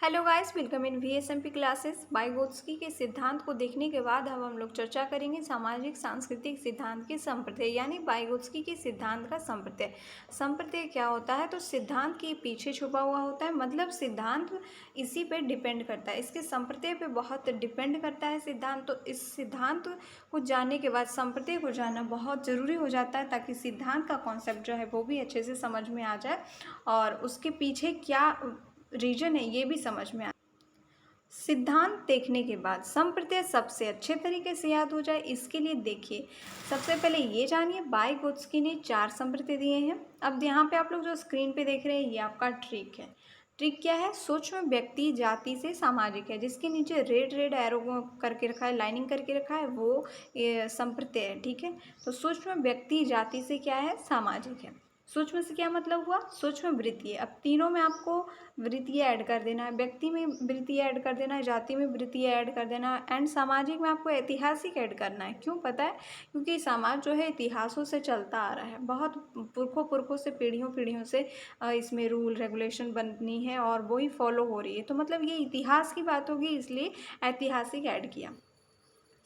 Hello guys, welcome in VSMP classes. Vygotsky के सिद्धांत को देखने के बाद अब हम लोग चर्चा करेंगे सामाजिक सांस्कृतिक सिद्धांत के संप्रत्यय यानी वाइगोत्स्की के सिद्धांत का संप्रत्यय। संप्रत्यय क्या होता है? तो सिद्धांत के पीछे छुपा हुआ होता है, मतलब सिद्धांत इसी पे डिपेंड करता है, इसके संप्रत्यय पे बहुत डिपेंड करता है सिद्धांत। तो इस सिद्धांत को जानने के बाद संप्रत्यय को जानना बहुत ज़रूरी हो जाता है, ताकि सिद्धांत का कॉन्सेप्ट जो है वो भी अच्छे से समझ में आ जाए और उसके पीछे क्या रीजन है ये भी समझ में आए। सिद्धांत देखने के बाद संप्रत्यय सबसे अच्छे तरीके से याद हो जाए, इसके लिए देखिए सबसे पहले ये जानिए वाइगोत्स्की ने 4 संप्रत्यय दिए हैं। अब यहाँ पे आप लोग जो स्क्रीन पे देख रहे हैं ये आपका ट्रिक है। ट्रिक क्या है? सूक्ष्म व्यक्ति जाति से सामाजिक है, जिसके नीचे रेड रेड एरो करके रखा है, लाइनिंग करके रखा है, वो ये संप्रत्यय है। ठीक है, तो सूक्ष्म व्यक्ति जाति से क्या है? सामाजिक है। सूक्ष्म से क्या मतलब हुआ? सूक्ष्म वृत्तीय। अब तीनों में आपको वृत्तीय ऐड कर देना है, व्यक्ति में वृत्तीय ऐड कर देना है, जाति में वृत्तीय ऐड कर देना है, एंड सामाजिक में आपको ऐतिहासिक ऐड करना है। क्यों पता है? क्योंकि समाज जो है इतिहासों से चलता आ रहा है, बहुत पुरखों पुरखों से पीढ़ियों पीढ़ियों से इसमें रूल रेगुलेशन बनी है और वही फॉलो हो रही है। तो मतलब ये इतिहास की बात होगी, इसलिए ऐतिहासिक ऐड किया,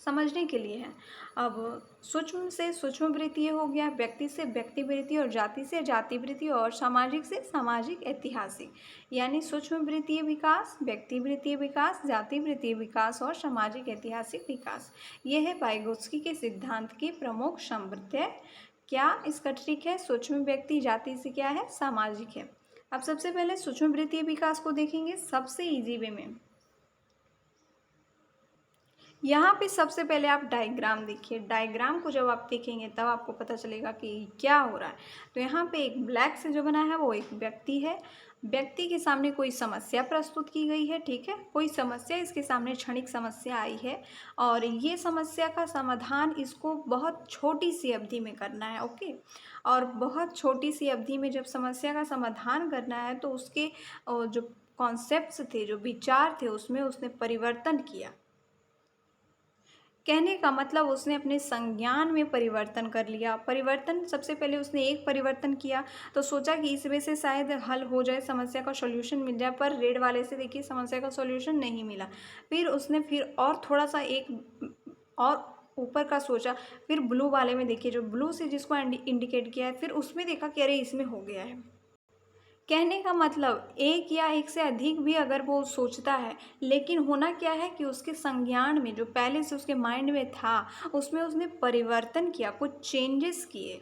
समझने के लिए है। अब सूक्ष्म से सूक्ष्म वृत्तीय हो गया, व्यक्ति से व्यक्ति वृत्तीय, और जाति से जाति वृत्तीय, और सामाजिक से सामाजिक ऐतिहासिक। यानी सूक्ष्म वृत्तीय विकास, व्यक्ति वृत्तीय विकास, जाति वृत्तीय विकास और सामाजिक ऐतिहासिक विकास। ये है वाइगोत्स्की के सिद्धांत के प्रमुख संप्रत्यय। क्या इसका ट्रिक है? सूक्ष्म व्यक्ति जाति से क्या है? सामाजिक है। अब सबसे पहले सूक्ष्म वृत्तीय विकास को देखेंगे सबसे इजी वे में। यहाँ पे सबसे पहले आप डायग्राम देखिए। डायग्राम को जब आप देखेंगे तब आपको पता चलेगा कि क्या हो रहा है। तो यहाँ पे एक ब्लैक से जो बना है वो एक व्यक्ति है। व्यक्ति के सामने कोई समस्या प्रस्तुत की गई है। ठीक है, कोई समस्या इसके सामने, क्षणिक समस्या आई है और ये समस्या का समाधान इसको बहुत छोटी सी अवधि में करना है। ओके, और बहुत छोटी सी अवधि में जब समस्या का समाधान करना है तो उसके जो कॉन्सेप्ट्स थे, जो विचार थे, उसमें उसने परिवर्तन किया। कहने का मतलब उसने अपने संज्ञान में परिवर्तन कर लिया। परिवर्तन सबसे पहले उसने एक परिवर्तन किया, तो सोचा कि इस वजह से शायद हल हो जाए, समस्या का सॉल्यूशन मिल जाए, पर रेड वाले से देखिए समस्या का सॉल्यूशन नहीं मिला। फिर उसने फिर और थोड़ा सा एक और ऊपर का सोचा, फिर ब्लू वाले में देखिए, जो ब्लू से जिसको इंडिकेट किया है, फिर उसमें देखा कि अरे इसमें हो गया है। कहने का मतलब एक या एक से अधिक भी अगर वो सोचता है, लेकिन होना क्या है कि उसके संज्ञान में जो पहले से उसके माइंड में था उसमें उसने परिवर्तन किया, कुछ चेंजेस किए।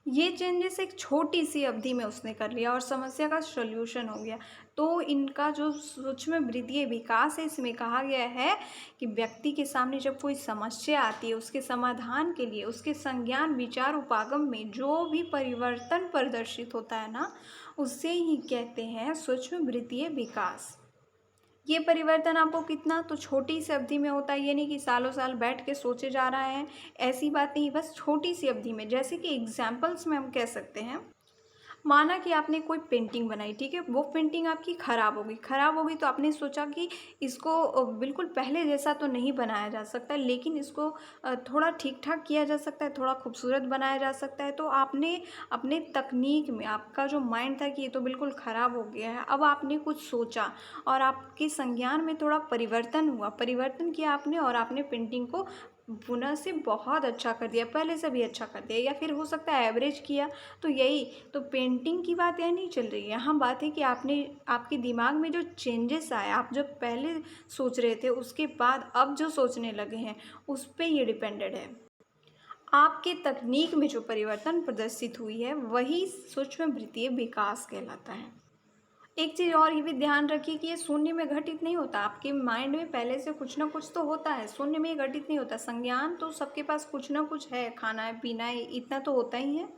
ये चेंजेस एक छोटी सी अवधि में उसने कर लिया और समस्या का सॉल्यूशन हो गया। तो इनका जो सूक्ष्म वृत्तीय विकास है, इसमें कहा गया है कि व्यक्ति के सामने जब कोई समस्या आती है, उसके समाधान के लिए उसके संज्ञान विचार उपागम में जो भी परिवर्तन प्रदर्शित होता है ना, उसे ही कहते हैं सूक्ष्म वृत्तीय विकास। ये परिवर्तन आपको कितना, तो छोटी सी अवधि में होता है। ये नहीं कि सालों साल बैठ के सोचे जा रहा है, ऐसी बात नहीं, बस छोटी सी अवधि में। जैसे कि एग्जाम्पल्स में हम कह सकते हैं, माना कि आपने कोई पेंटिंग बनाई, ठीक है, वो पेंटिंग आपकी ख़राब हो गई तो आपने सोचा कि इसको बिल्कुल पहले जैसा तो नहीं बनाया जा सकता, लेकिन इसको थोड़ा ठीक ठाक किया जा सकता है, थोड़ा खूबसूरत बनाया जा सकता है। तो आपने अपने तकनीक में, आपका जो माइंड था कि ये तो बिल्कुल ख़राब हो गया है, अब आपने कुछ सोचा और आपके संज्ञान में थोड़ा परिवर्तन हुआ, परिवर्तन किया आपने और आपने पेंटिंग को पुनः से बहुत अच्छा कर दिया, पहले से भी अच्छा कर दिया, या फिर हो सकता है एवरेज किया। तो यही तो पेंटिंग की बात यहाँ नहीं चल रही है, यहाँ बात है कि आपने, आपके दिमाग में जो चेंजेस आए, आप जब पहले सोच रहे थे उसके बाद अब जो सोचने लगे हैं, उस पर ये डिपेंडेड है। आपके तकनीक में जो परिवर्तन प्रदर्शित हुई है वही सूक्ष्म वृत्तीय विकास कहलाता है। एक चीज़ और ये भी ध्यान रखिए कि ये शून्य में घटित नहीं होता। आपके माइंड में पहले से कुछ ना कुछ तो होता है, शून्य में ये घटित नहीं होता। संज्ञान तो सबके पास कुछ ना कुछ है, खाना है, पीना है, इतना तो होता ही है।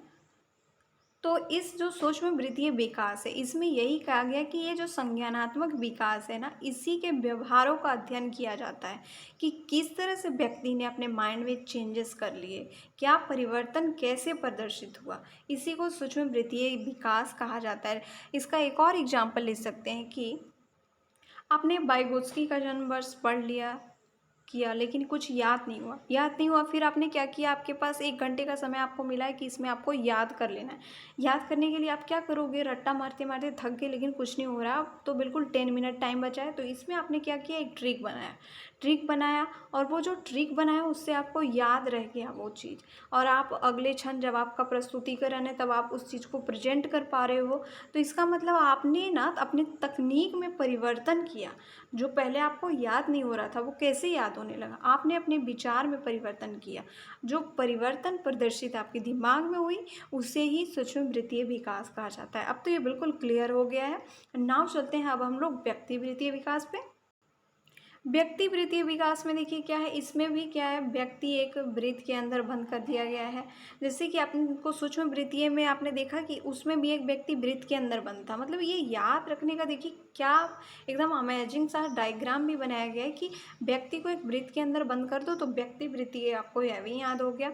तो इस जो सूक्ष्म वृत्तीय विकास है, इसमें यही कहा गया कि ये जो संज्ञानात्मक विकास है ना, इसी के व्यवहारों का अध्ययन किया जाता है कि किस तरह से व्यक्ति ने अपने माइंड में चेंजेस कर लिए, क्या परिवर्तन कैसे प्रदर्शित हुआ, इसी को सूक्ष्म वृत्तीय विकास कहा जाता है। इसका एक और एग्जाम्पल ले सकते हैं कि आपने वाइगोत्स्की का जन्म वर्ष पढ़ लिया, किया लेकिन कुछ याद नहीं हुआ, याद नहीं हुआ, फिर आपने क्या किया, आपके पास 1 घंटे का समय आपको मिला है कि इसमें आपको याद कर लेना है। याद करने के लिए आप क्या करोगे, रट्टा मारते-मारते थक गए लेकिन कुछ नहीं हो रहा, तो बिल्कुल 10 मिनट टाइम बचा है, तो इसमें आपने क्या किया, एक ट्रिक बनाया। ट्रिक बनाया और वो जो ट्रिक बनाया उससे आपको याद रह गया वो चीज़, और आप अगले क्षण जब आपका प्रस्तुतिकरण है तब आप उस चीज़ को प्रेज़ेंट कर पा रहे हो। तो इसका मतलब आपने ना अपनी तकनीक में परिवर्तन किया। जो पहले आपको याद नहीं हो रहा था वो कैसे याद होने लगा, आपने अपने विचार में परिवर्तन किया। जो परिवर्तन प्रदर्शित आपके दिमाग में हुई उसे ही सूक्ष्म वृत्तीय विकास कहा जाता है। अब तो ये बिल्कुल क्लियर हो गया है। नाउ चलते हैं अब हम लोग व्यक्ति वृत्तीय विकास पे। व्यक्ति वृत्तीय विकास में देखिए क्या है, इसमें भी क्या है, व्यक्ति एक वृत्त के अंदर बंद कर दिया गया है। जैसे कि आपको सूक्ष्म वृत्तीय में आपने देखा कि उसमें भी एक व्यक्ति वृत्त के अंदर बंद था। मतलब ये याद रखने का देखिए क्या एकदम अमेजिंग सा डायग्राम भी बनाया गया है कि व्यक्ति को एक वृत्त के अंदर बंद कर दो तो व्यक्ति वृत्तीय आपको यह भी याद हो गया।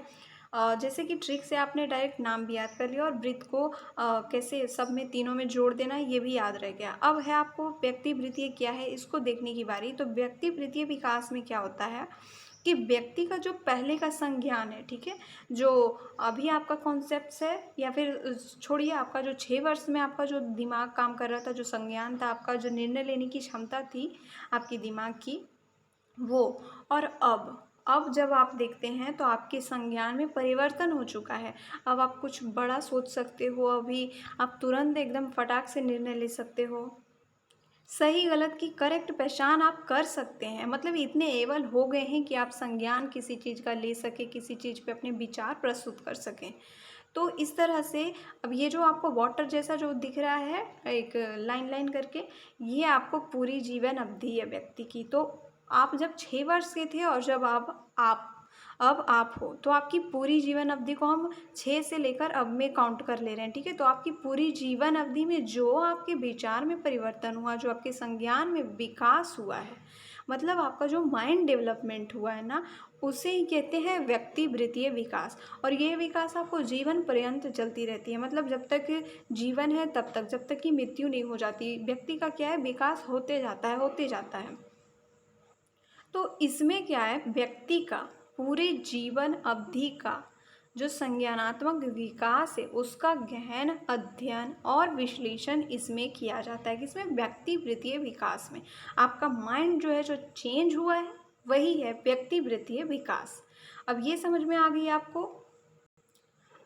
जैसे कि ट्रिक से आपने डायरेक्ट नाम भी याद कर लिया और वृत्त को कैसे सब में तीनों में जोड़ देना है ये भी याद रह गया। अब है आपको व्यक्ति वृत्तीय क्या है इसको देखने की बारी। तो व्यक्ति वृत्तीय विकास में क्या होता है कि व्यक्ति का जो पहले का संज्ञान है, ठीक है, जो अभी आपका कॉन्सेप्ट है या फिर छोड़िए आपका जो 6 वर्ष में आपका जो दिमाग काम कर रहा था, जो संज्ञान था आपका, जो निर्णय लेने की क्षमता थी आपकी दिमाग की, वो, और अब जब आप देखते हैं तो आपके संज्ञान में परिवर्तन हो चुका है। अब आप कुछ बड़ा सोच सकते हो, अभी आप तुरंत एकदम फटाक से निर्णय ले सकते हो, सही गलत की करेक्ट पहचान आप कर सकते हैं। मतलब इतने एबल हो गए हैं कि आप संज्ञान किसी चीज़ का ले सकें, किसी चीज़ पे अपने विचार प्रस्तुत कर सकें। तो इस तरह से अब ये जो आपको वाटर जैसा जो दिख रहा है एक लाइन लाइन करके, ये आपको पूरी जीवन अवधि है व्यक्ति की। तो आप जब 6 वर्ष के थे और जब आप अब आप हो तो आपकी पूरी जीवन अवधि को हम 6 से लेकर अब में काउंट कर ले रहे हैं, ठीक है। तो आपकी पूरी जीवन अवधि में जो आपके विचार में परिवर्तन हुआ, जो आपके संज्ञान में विकास हुआ है, मतलब आपका जो माइंड डेवलपमेंट हुआ है ना, उसे ही कहते हैं व्यक्ति वृत्तीय विकास। और ये विकास आपको जीवन पर्यंत चलती रहती है। मतलब जब तक जीवन है तब तक, जब तक कि मृत्यु नहीं हो जाती, व्यक्ति का क्या है, विकास होते जाता है, होते जाता है। तो इसमें क्या है, व्यक्ति का पूरे जीवन अवधि का जो संज्ञानात्मक विकास है उसका गहन अध्ययन और विश्लेषण इसमें किया जाता है। किसमें, व्यक्ति वृत्तीय विकास में। आपका माइंड जो है जो चेंज हुआ है वही है व्यक्ति वृत्तीय विकास। अब ये समझ में आ गई आपको।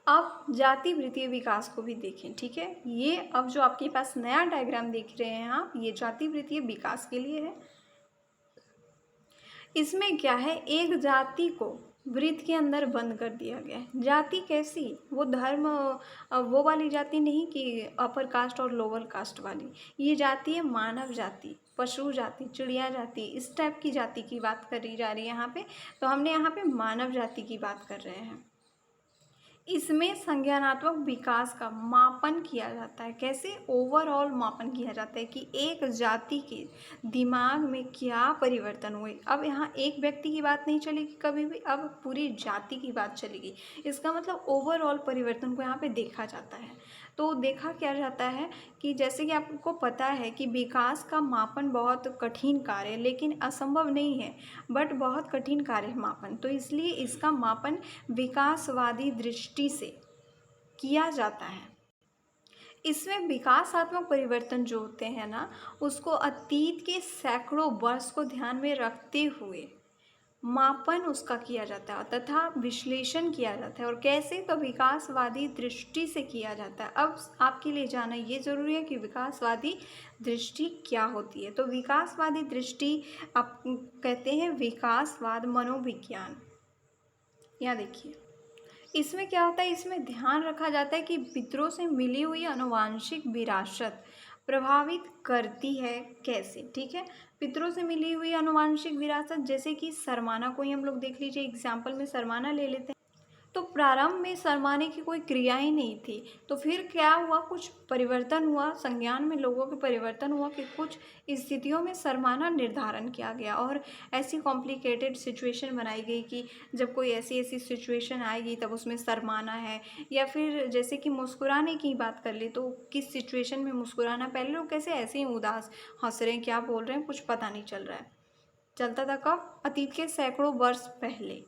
अब जाति वृत्तीय विकास को भी देखें, ठीक है। ये अब जो आपके पास नया डायग्राम देख रहे हैं आप, ये जाति वृत्तीय विकास के लिए है। इसमें क्या है, एक जाति को वृत्त के अंदर बंद कर दिया गया है। जाति कैसी, वो धर्म वो वाली जाति नहीं कि अपर कास्ट और लोअर कास्ट वाली। ये जाति है मानव जाति, पशु जाति, चिड़िया जाति, इस टाइप की जाति की बात करी जा रही है यहाँ पे। तो हमने यहाँ पे मानव जाति की बात कर रहे हैं। इसमें संज्ञानात्मक विकास का मापन किया जाता है। कैसे, ओवरऑल मापन किया जाता है कि एक जाति के दिमाग में क्या परिवर्तन हुए। अब यहाँ एक व्यक्ति की बात नहीं चलेगी कभी भी, अब पूरी जाति की बात चलेगी। इसका मतलब ओवरऑल परिवर्तन को यहाँ पे देखा जाता है। तो देखा क्या जाता है कि जैसे कि आपको पता है कि विकास का मापन बहुत कठिन कार्य है, लेकिन असंभव नहीं है, बट बहुत कठिन कार्य है मापन। तो इसलिए इसका मापन विकासवादी दृष्टि से किया जाता है। इसमें विकासात्मक परिवर्तन जो होते हैं ना, उसको अतीत के सैकड़ों वर्ष को ध्यान में रखते हुए मापन उसका किया जाता है तथा विश्लेषण किया जाता है। और कैसे, तो विकासवादी दृष्टि से किया जाता है। अब आपके लिए जाना ये ज़रूरी है कि विकासवादी दृष्टि क्या होती है। तो विकासवादी दृष्टि आप कहते हैं विकासवाद मनोविज्ञान। यहाँ देखिए इसमें क्या होता है, इसमें ध्यान रखा जाता है कि पितरों से मिली हुई आनुवांशिक विरासत प्रभावित करती है कैसे, ठीक है। पितरों से मिली हुई आनुवांशिक विरासत, जैसे कि सरमाना को ही हम लोग देख लीजिए, एग्जाम्पल में सरमाना ले लेते हैं। तो प्रारंभ में शर्माने की कोई क्रिया ही नहीं थी, तो फिर क्या हुआ, कुछ परिवर्तन हुआ, संज्ञान में लोगों के परिवर्तन हुआ कि कुछ स्थितियों में शर्माना निर्धारण किया गया और ऐसी कॉम्प्लिकेटेड सिचुएशन बनाई गई कि जब कोई ऐसी ऐसी सिचुएशन आएगी तब उसमें शर्माना है। या फिर जैसे कि मुस्कुराने की बात कर ले तो किस सिचुएशन में मुस्कुराना, पहले लोग कैसे ऐसे ही उदास हंस रहे हैं, क्या बोल रहे हैं, कुछ पता नहीं चल रहा है। चलता था कब? अतीत के सैकड़ों वर्ष पहले।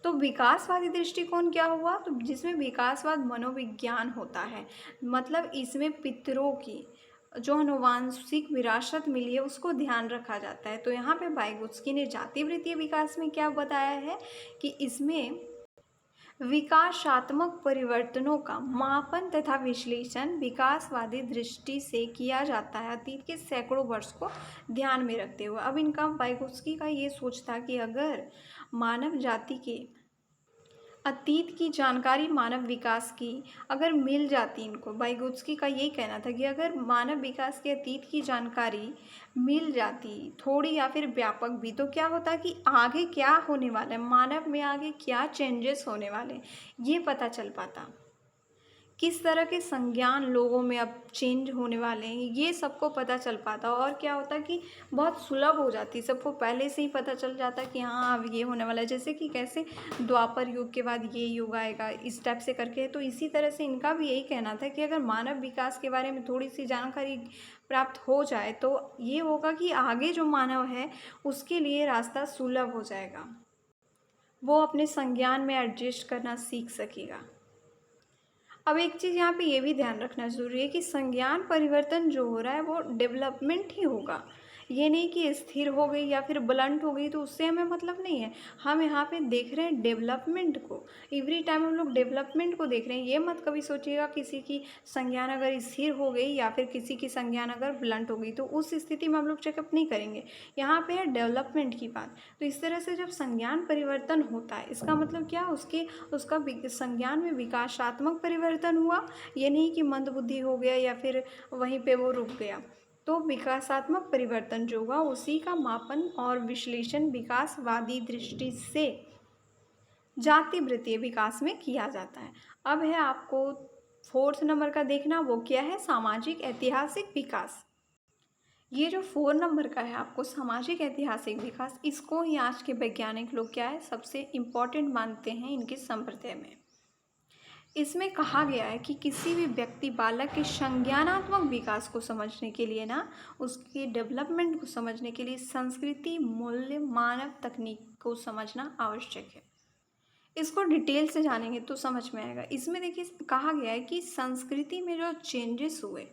तो विकासवादी दृष्टिकोण क्या हुआ? तो जिसमें विकासवाद मनोविज्ञान होता है, मतलब इसमें पितरों की जो आनुवांशिक विरासत मिली है उसको ध्यान रखा जाता है। तो यहाँ पे वाइगोत्स्की ने जातिवृत्तीय विकास में क्या बताया है कि इसमें विकासात्मक परिवर्तनों का मापन तथा विश्लेषण विकासवादी दृष्टि से किया जाता है, अतीत के सैकड़ों वर्ष को ध्यान में रखते हुए। अब इनका वाइगोत्स्की का ये सोच था कि अगर मानव जाति के अतीत की जानकारी मानव विकास की अगर मिल जाती, इनको वाइगोत्स्की का यही कहना था कि अगर मानव विकास के अतीत की जानकारी मिल जाती थोड़ी या फिर व्यापक भी, तो क्या होता कि आगे क्या होने वाला है, मानव में आगे क्या चेंजेस होने वाले हैं, ये पता चल पाता। किस तरह के संज्ञान लोगों में अब चेंज होने वाले हैं, ये सबको पता चल पाता। और क्या होता कि बहुत सुलभ हो जाती, सबको पहले से ही पता चल जाता कि हाँ अब ये होने वाला है। जैसे कि कैसे द्वापर युग के बाद ये युग आएगा, इस टाइप से करके। तो इसी तरह से इनका भी यही कहना था कि अगर मानव विकास के बारे में थोड़ी सी जानकारी प्राप्त हो जाए तो ये होगा कि आगे जो मानव है उसके लिए रास्ता सुलभ हो जाएगा, वो अपने संज्ञान में एडजस्ट करना सीख सकेगा। अब एक चीज़ यहाँ पे ये भी ध्यान रखना ज़रूरी है कि संज्ञान परिवर्तन जो हो रहा है वो डेवलपमेंट ही होगा। ये नहीं कि स्थिर हो गई या फिर ब्लंट हो गई तो उससे हमें मतलब नहीं है। हम यहाँ पे देख रहे हैं डेवलपमेंट को, एवरी टाइम हम लोग डेवलपमेंट को देख रहे हैं। ये मत कभी सोचिएगा किसी की संज्ञान अगर स्थिर हो गई या फिर किसी की संज्ञान अगर ब्लंट हो गई तो उस स्थिति में हम लोग चेकअप नहीं करेंगे। यहाँ पे है डेवलपमेंट की बात। तो इस तरह से जब संज्ञान परिवर्तन होता है इसका मतलब क्या, उसका संज्ञान में विकासात्मक परिवर्तन हुआ। ये नहीं कि मंदबुद्धि हो गया या फिर वहीं पे वो रुक गया। तो विकासात्मक परिवर्तन जो हुआ उसी का मापन और विश्लेषण विकासवादी दृष्टि से जातिवृत्तीय विकास में किया जाता है। अब है आपको 4th नंबर का देखना, वो क्या है? सामाजिक ऐतिहासिक विकास। ये जो 4 नंबर का है आपको सामाजिक ऐतिहासिक विकास, इसको ही आज के वैज्ञानिक लोग क्या है सबसे इम्पोर्टेंट मानते हैं इनके संप्रदाय में। इसमें कहा गया है कि किसी भी व्यक्ति बालक के संज्ञानात्मक विकास को समझने के लिए ना, उसके डेवलपमेंट को समझने के लिए संस्कृति, मूल्य, मानव, तकनीक को समझना आवश्यक है। इसको डिटेल से जानेंगे तो समझ में आएगा। इसमें देखिए कहा गया है कि संस्कृति में जो चेंजेस हुए,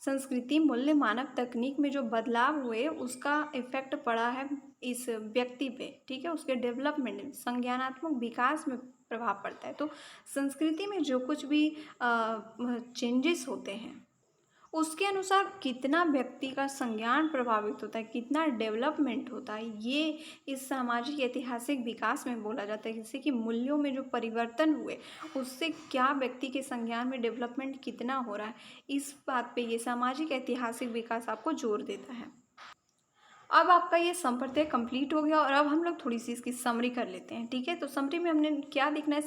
संस्कृति, मूल्य, मानव, तकनीक में जो बदलाव हुए उसका इफेक्ट पड़ा है इस व्यक्ति पे, ठीक है, उसके डेवलपमेंट में, संज्ञानात्मक विकास में प्रभाव पड़ता है। तो संस्कृति में जो कुछ भी चेंजेस होते हैं उसके अनुसार कितना व्यक्ति का संज्ञान प्रभावित होता है, कितना डेवलपमेंट होता है, ये इस सामाजिक ऐतिहासिक विकास में बोला जाता है। जैसे कि मूल्यों में जो परिवर्तन हुए उससे क्या व्यक्ति के संज्ञान में डेवलपमेंट कितना हो रहा है, इस बात पे ये सामाजिक ऐतिहासिक विकास आपको जोर देता है। अब आपका ये संप्रदाय कंप्लीट हो गया और अब हम लोग थोड़ी सी इसकी समरी कर लेते हैं, ठीक है। तो समरी में हमने क्या देखना है?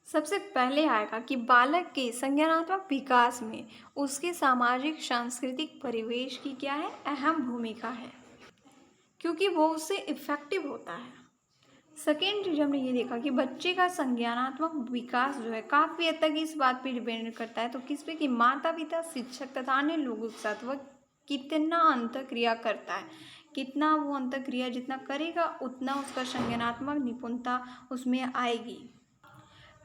सबसे पहले आएगा कि बालक के संज्ञानात्मक विकास में उसके सामाजिक सांस्कृतिक परिवेश की क्या है? अहम भूमिका है, क्योंकि वो उससे इफेक्टिव होता है। सेकेंड चीज हमने ये देखा कि बच्चे का संज्ञानात्मक विकास जो है काफ़ी हद तक इस बात पे डिपेंड करता है, तो किस पे? कि माता पिता, शिक्षक तथा अन्य लोगों के साथ वह कितना अंतःक्रिया करता है, कितना वो अंतःक्रिया जितना करेगा उतना उसका संज्ञानात्मक निपुणता उसमें आएगी।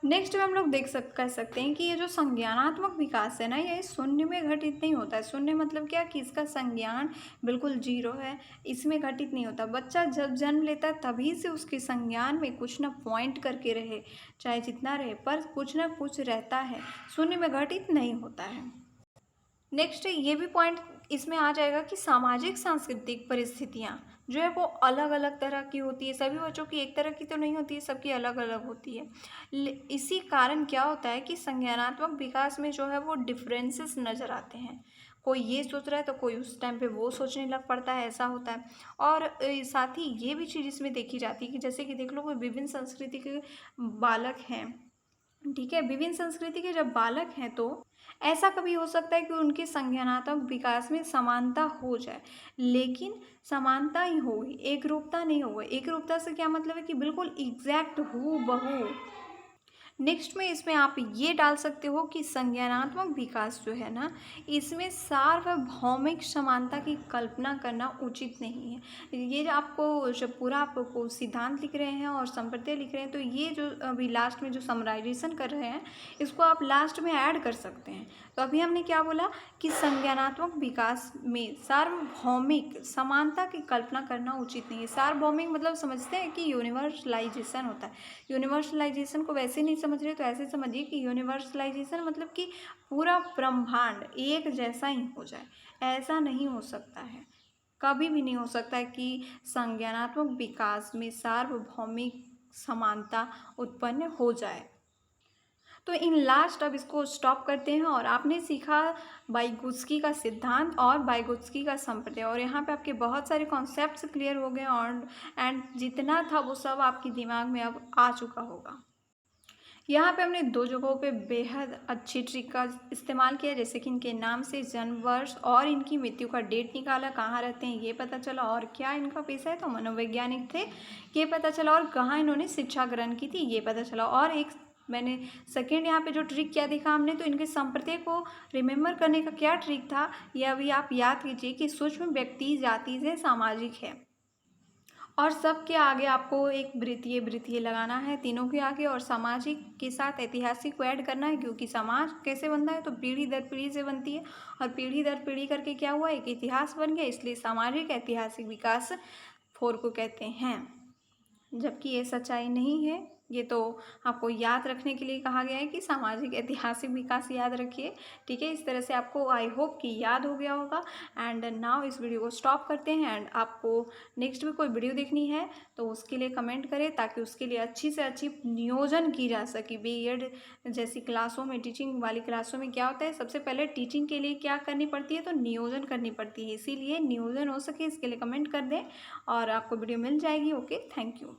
नेक्स्ट में हम लोग कह सकते हैं कि ये जो संज्ञानात्मक विकास है ना, ये शून्य में घटित नहीं होता है। शून्य मतलब क्या? कि इसका संज्ञान बिल्कुल जीरो है, इसमें घटित नहीं होता। बच्चा जब जन्म लेता है तभी से उसके संज्ञान में कुछ ना पॉइंट करके रहे, चाहे जितना रहे, पर कुछ ना कुछ रहता है, शून्य में घटित नहीं होता है। नेक्स्ट ये भी पॉइंट इसमें आ जाएगा कि सामाजिक सांस्कृतिक परिस्थितियाँ जो है वो अलग अलग तरह की होती है। सभी बच्चों की एक तरह की तो नहीं होती है, सबकी अलग अलग होती है। इसी कारण क्या होता है कि संज्ञानात्मक विकास में जो है वो डिफरेंसेस नज़र आते हैं। कोई ये सोच रहा है तो कोई उस टाइम पे वो सोचने लग पड़ता है, ऐसा होता है। और साथ ही ये भी चीज़ इसमें देखी जाती है कि जैसे कि देख लो कोई विभिन्न संस्कृति के बालक हैं, ठीक है, विभिन्न संस्कृति के जब बालक हैं तो ऐसा कभी हो सकता है कि उनके संज्ञानात्मक विकास में समानता हो जाए, लेकिन समानता ही होगी, एक रूपता नहीं होगी। एक रूपता से क्या मतलब है? कि बिल्कुल एग्जैक्ट हूबहू नेक्स्ट में इसमें आप ये डाल सकते हो कि संज्ञानात्मक विकास जो है ना, इसमें सार्वभौमिक समानता की कल्पना करना उचित नहीं है। ये जो आपको जब पूरा आपको सिद्धांत लिख रहे हैं और संप्रत्यय लिख रहे हैं, तो ये जो अभी लास्ट में जो समराइजेशन कर रहे हैं, इसको आप लास्ट में ऐड कर सकते हैं। तो अभी हमने क्या बोला कि संज्ञानात्मक विकास में सार्वभौमिक समानता की कल्पना करना उचित नहीं है। सार्वभौमिक मतलब समझते हैं कि यूनिवर्सलाइजेशन होता है। यूनिवर्सलाइजेशन को वैसे नहीं समझ रहे तो ऐसे समझिए कि यूनिवर्सलाइजेशन मतलब कि पूरा ब्रह्मांड एक जैसा ही हो जाए, ऐसा नहीं हो सकता है, कभी भी नहीं हो सकता है कि संज्ञानात्मक विकास में सार्वभौमिक समानता उत्पन्न हो जाए। तो इन लास्ट अब इसको स्टॉप करते हैं और आपने सीखा वाइगोत्स्की का सिद्धांत और वाइगोत्स्की का संप्रत्यय, और यहाँ पे आपके बहुत सारे कॉन्सेप्ट्स क्लियर हो गए और एंड जितना था वो सब आपके दिमाग में अब आ चुका होगा। यहाँ पे हमने 2 जगहों पे बेहद अच्छी ट्रिक का इस्तेमाल किया, जैसे कि इनके नाम से जन्म वर्ष और इनकी मृत्यु का डेट निकाला, कहाँ रहते हैं ये पता चला, और क्या इनका पेशा है तो मनोवैज्ञानिक थे ये पता चला, और कहाँ इन्होंने शिक्षा ग्रहण की थी ये पता चला। और एक मैंने सेकेंड यहाँ पे जो ट्रिक क्या देखा हमने, तो इनके संप्रत्यय को रिमेम्बर करने का क्या ट्रिक था, ये अभी आप याद कीजिए कि सूक्ष्म व्यक्ति जाति से सामाजिक है, और सबके आगे आपको एक वृत्तीय लगाना है, तीनों के आगे, और सामाजिक के साथ ऐतिहासिक को ऐड करना है, क्योंकि समाज कैसे बनता है तो पीढ़ी दर पीढ़ी से बनती है, और पीढ़ी दर पीढ़ी करके क्या हुआ, एक इतिहास बन गया, इसलिए सामाजिक ऐतिहासिक विकास 4 को कहते हैं। जबकि ये सच्चाई नहीं है, ये तो आपको याद रखने के लिए कहा गया है कि सामाजिक ऐतिहासिक विकास याद रखिए, ठीक है। इस तरह से आपको आई होप कि याद हो गया होगा। एंड नाउ इस वीडियो को स्टॉप करते हैं, एंड आपको नेक्स्ट भी कोई वीडियो देखनी है तो उसके लिए कमेंट करें, ताकि उसके लिए अच्छी से अच्छी नियोजन की जा सके। बीएड जैसी क्लासों में, टीचिंग वाली क्लासों में क्या होता है, सबसे पहले टीचिंग के लिए क्या करनी पड़ती है, तो नियोजन करनी पड़ती है, इसीलिए नियोजन हो सके इसके लिए कमेंट कर दें और आपको वीडियो मिल जाएगी। Okay, thank you.